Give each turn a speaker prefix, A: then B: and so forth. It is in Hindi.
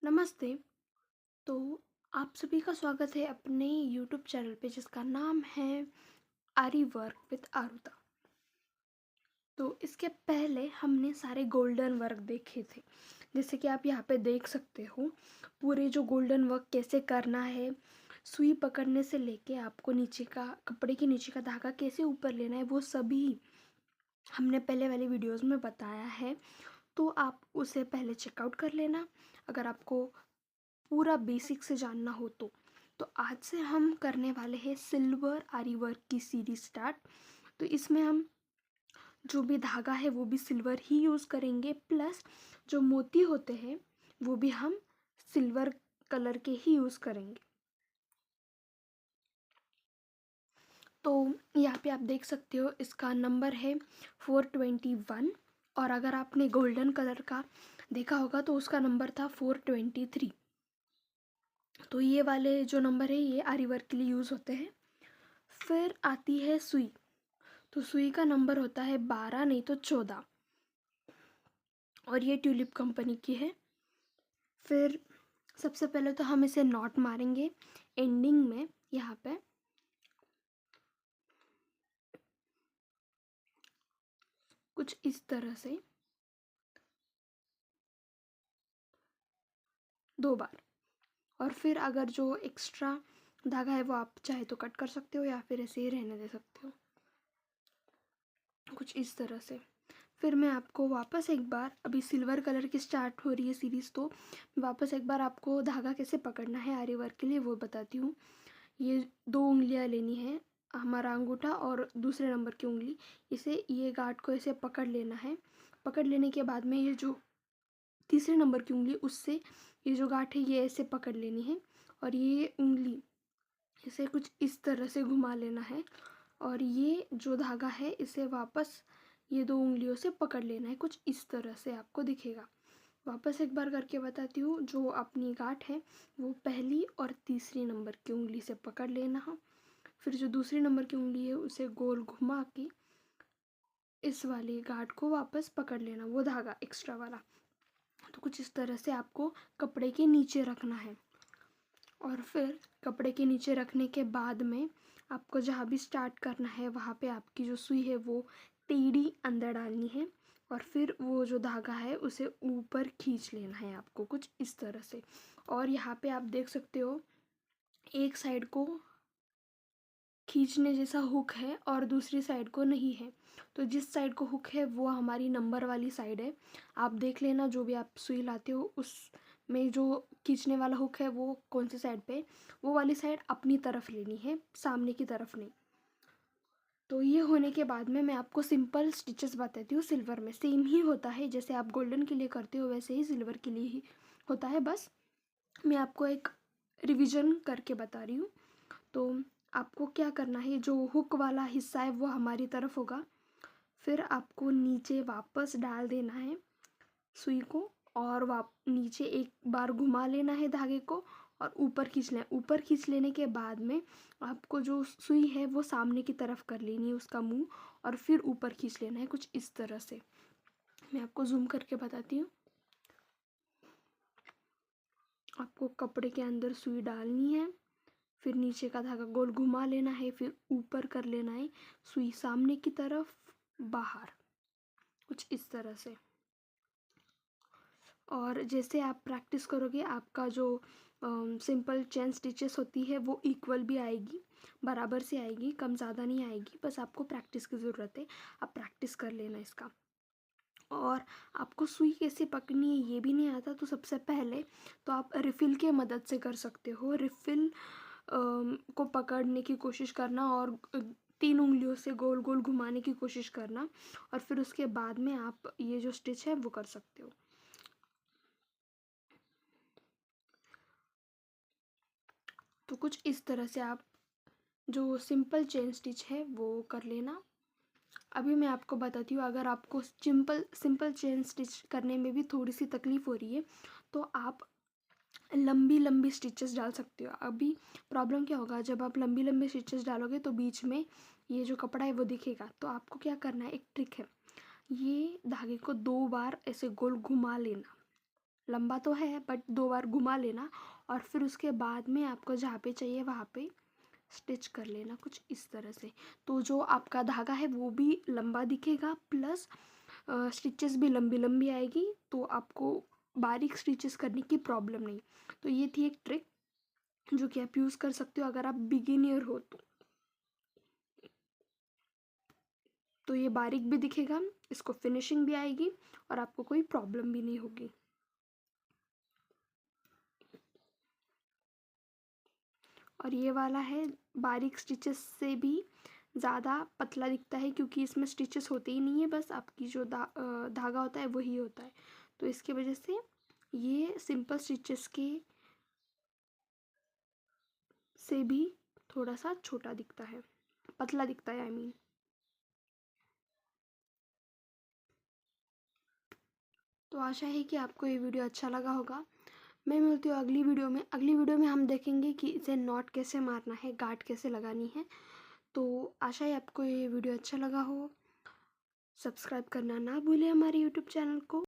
A: नमस्ते। तो आप सभी का स्वागत है अपने यूट्यूब चैनल पे जिसका नाम है आरी वर्क विद आरुता। तो इसके पहले हमने सारे गोल्डन वर्क देखे थे, जैसे कि आप यहाँ पे देख सकते हो पूरे जो गोल्डन वर्क कैसे करना है। सुई पकड़ने से लेके आपको नीचे का कपड़े के नीचे का धागा कैसे ऊपर लेना है, वो सभी हमने पहले वाली वीडियोस में बताया है। तो आप उसे पहले चेकआउट कर लेना अगर आपको पूरा बेसिक से जानना हो तो आज से हम करने वाले हैं सिल्वर आरी वर्क की सीरीज स्टार्ट। तो इसमें हम जो भी धागा है वो भी सिल्वर ही यूज़ करेंगे, प्लस जो मोती होते हैं वो भी हम सिल्वर कलर के ही यूज़ करेंगे। तो यहाँ पे आप देख सकते हो इसका नंबर है 421, और अगर आपने गोल्डन कलर का देखा होगा तो उसका नंबर था 423। तो ये वाले जो नंबर है ये आरी वर्क के लिए यूज़ होते हैं। फिर आती है सुई। तो सुई का नंबर होता है 12 नहीं तो 14, और ये ट्यूलिप कंपनी की है। फिर सबसे पहले तो हम इसे नॉट मारेंगे एंडिंग में, यहाँ पे कुछ इस तरह से 2 बार। और फिर अगर जो एक्स्ट्रा धागा है वो आप चाहे तो कट कर सकते हो या फिर ऐसे ही रहने दे सकते हो, कुछ इस तरह से। फिर मैं आपको वापस एक बार, अभी सिल्वर कलर की स्टार्ट हो रही है सीरीज़, तो वापस एक बार आपको धागा कैसे पकड़ना है आरी वर्क के लिए वो बताती हूँ। ये 2 उंगलियाँ लेनी है, हमारा अंगूठा और दूसरे नंबर की उंगली, इसे ये गांठ को ऐसे पकड़ लेना है। पकड़ लेने के बाद में ये जो तीसरे नंबर की उंगली, उससे ये जो गांठ है ये ऐसे पकड़ लेनी है, और ये उंगली इसे कुछ इस तरह से घुमा लेना है, और ये जो धागा है इसे वापस ये 2 उंगलियों से पकड़ लेना है, कुछ इस तरह से आपको दिखेगा। वापस एक बार करके बताती हूँ। जो अपनी गांठ है वो पहली और तीसरी नंबर की उंगली से पकड़ लेना है, फिर जो दूसरी नंबर की उंगली है उसे गोल घुमा के इस वाली गांठ को वापस पकड़ लेना, वो धागा एक्स्ट्रा वाला। तो कुछ इस तरह से आपको कपड़े के नीचे रखना है, और फिर कपड़े के नीचे रखने के बाद में आपको जहाँ भी स्टार्ट करना है वहाँ पे आपकी जो सुई है वो टेढ़ी अंदर डालनी है, और फिर वो जो धागा है उसे ऊपर खींच लेना है आपको, कुछ इस तरह से। और यहाँ पे आप देख सकते हो एक साइड को खींचने जैसा हुक है और दूसरी साइड को नहीं है। तो जिस साइड को हुक है वो हमारी नंबर वाली साइड है। आप देख लेना जो भी आप सुई लाते हो उस में जो खींचने वाला हुक है वो कौन सी साइड पे, वो वाली साइड अपनी तरफ लेनी है, सामने की तरफ नहीं। तो ये होने के बाद में मैं आपको सिंपल स्टिचेस बताती हूँ। सिल्वर में सेम ही होता है, जैसे आप गोल्डन के लिए करते हो वैसे ही सिल्वर के लिए ही होता है, बस मैं आपको एक रिवीजन करके बता रही हूँ। तो आपको क्या करना है, जो हुक वाला हिस्सा है वो हमारी तरफ होगा, फिर आपको नीचे वापस डाल देना है सुई को, और नीचे एक बार घुमा लेना है धागे को, और ऊपर खींच लेना। ऊपर खींच लेने के बाद में आपको जो सुई है वो सामने की तरफ कर लेनी है उसका मुंह, और फिर ऊपर खींच लेना है, कुछ इस तरह से। मैं आपको जूम करके बताती हूँ। आपको कपड़े के अंदर सुई डालनी है, फिर नीचे का धागा गोल घुमा लेना है, फिर ऊपर कर लेना है, सुई सामने की तरफ बाहर, कुछ इस तरह से। और जैसे आप प्रैक्टिस करोगे आपका जो सिंपल चेन स्टिचेस होती है वो इक्वल भी आएगी, बराबर से आएगी, कम ज़्यादा नहीं आएगी, बस आपको प्रैक्टिस की ज़रूरत है। आप प्रैक्टिस कर लेना इसका। और आपको सुई कैसे पकड़नी है ये भी नहीं आता तो सबसे पहले तो आप रिफ़िल के मदद से कर सकते हो। रिफ़िल को पकड़ने की कोशिश करना, और 3 उंगलियों से गोल गोल घुमाने की कोशिश करना, और फिर उसके बाद में आप ये जो स्टिच है वो कर सकते हो। तो कुछ इस तरह से आप जो सिंपल चेन स्टिच है वो कर लेना। अभी मैं आपको बताती हूँ, अगर आपको सिंपल सिंपल चेन स्टिच करने में भी थोड़ी सी तकलीफ़ हो रही है तो आप लंबी लंबी स्टिचेस डाल सकते हो। अभी प्रॉब्लम क्या होगा, जब आप लंबी लंबी स्टिचेस डालोगे तो बीच में ये जो कपड़ा है वो दिखेगा। तो आपको क्या करना है, एक ट्रिक है, ये धागे को 2 बार ऐसे गोल घुमा लेना लंबा तो है बट 2 बार घुमा लेना और फिर उसके बाद में आपको जहाँ पे चाहिए वहाँ पे स्टिच कर लेना कुछ इस तरह से। तो जो आपका धागा है वो भी लंबा दिखेगा प्लस स्टिचेस भी लंबी लंबी आएगी, तो आपको बारीक स्टिचेस करने की प्रॉब्लम नहीं। तो ये थी एक ट्रिक जो कि आप यूज़ कर सकते हो अगर आप बिगिनियर हो तो ये बारीक भी दिखेगा, इसको फिनिशिंग भी आएगी और आपको कोई प्रॉब्लम भी नहीं होगी। और ये वाला है बारीक स्टिचेस से भी ज़्यादा पतला दिखता है क्योंकि इसमें स्टिचेस होते ही नहीं है, बस आपकी जो धागा होता है वही होता है। तो इसकी वजह से ये सिंपल स्टिचेस के से भी थोड़ा सा छोटा दिखता है, पतला दिखता है आई मीन। तो आशा है कि आपको ये वीडियो अच्छा लगा होगा। मैं मिलती हूँ अगली वीडियो में। अगली वीडियो में हम देखेंगे कि इसे नॉट कैसे मारना है, गांठ कैसे लगानी है। तो आशा है आपको ये वीडियो अच्छा लगा हो। सब्सक्राइब करना ना भूलें हमारे यूट्यूब चैनल को।